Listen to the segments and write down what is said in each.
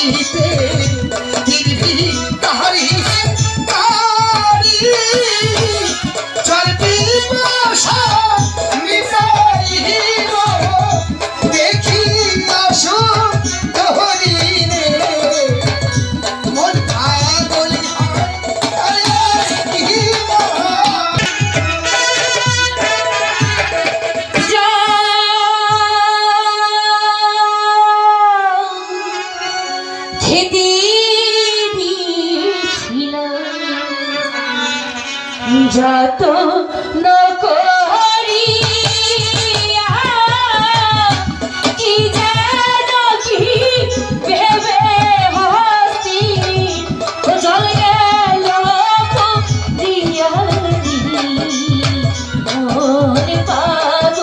দিতে দিবি তাহারি তারি চলবি ভাষা মিটাইব দেখি আসো তোহরি রে মন পাগল যত নকরি কি যেন কি ভেবে হস্তি জল গেল দিয়ারি মন পাগল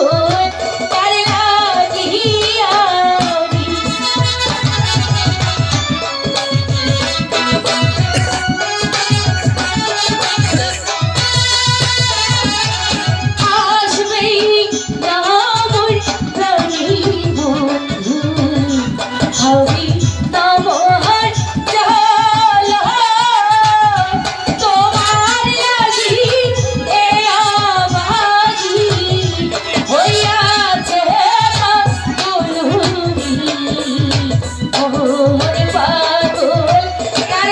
তার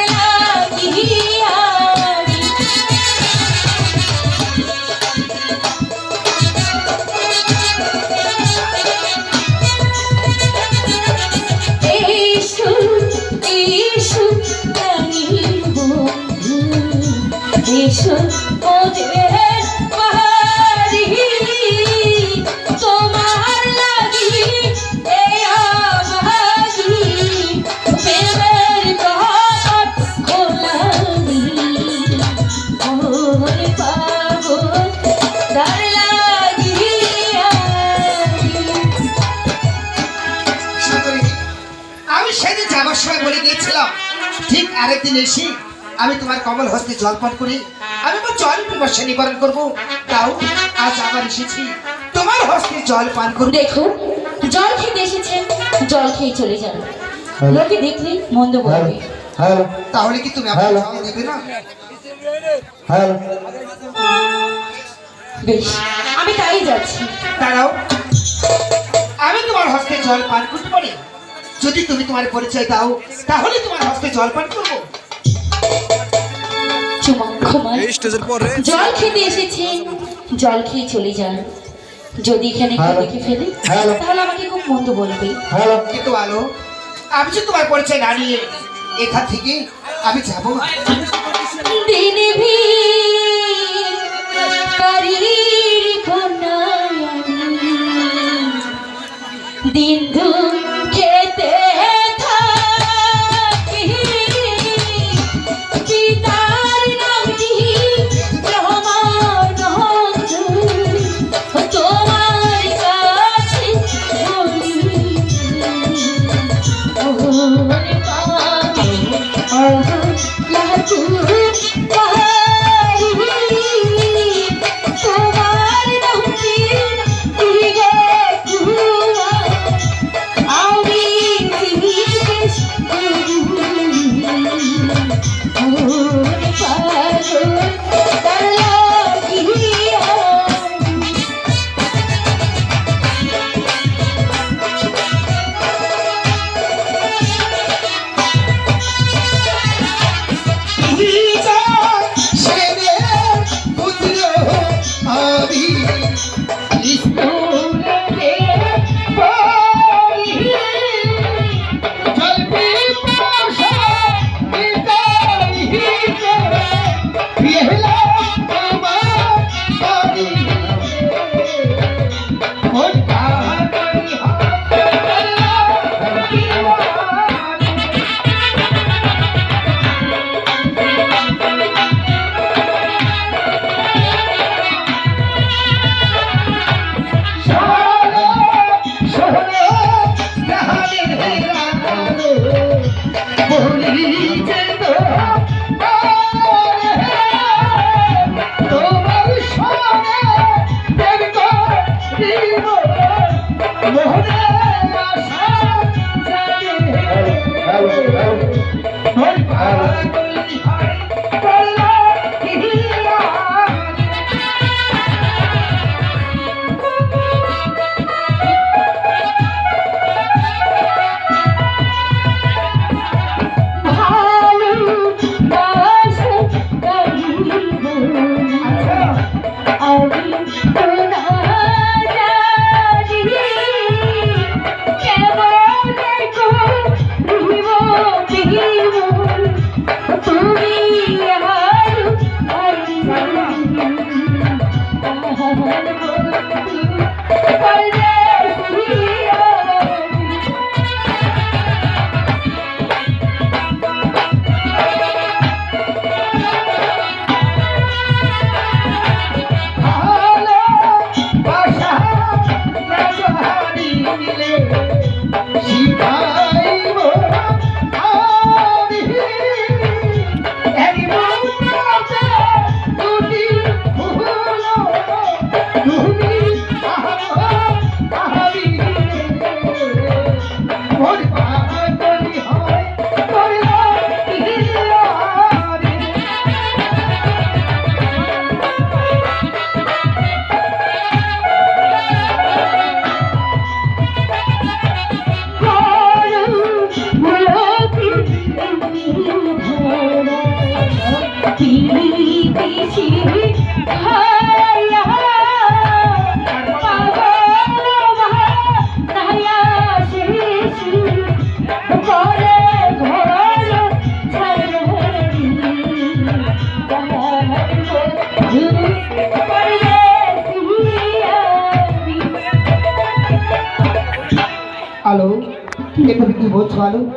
লাগিয়ারি তোমার লাগি এই আবাজি প্রেমের ঘট খোলানি ওরে পাগল তার আমি সেদিন যাবার সময় বলে গিয়েছিলাম ঠিক আরেকদিন এসে আমি তোমার কমল হস্তে জল পান করি আমি আমার জল পিপাসা নিবারণ করবো তাও আজ আবার এসেছি তোমার হস্তে জল পান করবো দেখুন জল খেতে এসেছেন জল খেয়ে চলে যান লোকে দেখলে মন্দ বলবে তাহলে কি তুমি আমার জল দেবে না বেশ আমি তাই যাচ্ছি দাঁড়াও আমি তোমার হস্তে জল পান করতে পারি যদি তুমি তোমার পরিচয় দাও তাহলে তোমার হস্তে জল পান করবো জল খেতে এসেছে জল খেয়ে চলে যান যদি এখানে কেউ দেখে ফেলে তাহলে আমাকে খুব মন্দ বলবে কিন্তু ভালো আমি যে তোমার পরিচয় না নিয়ে এখান থেকে আমি যাবো দিনে দিন খেতে মোর পাগলি হয় তোর লাগিয়ারে। আলো, এভাবে কি বলছো আলো?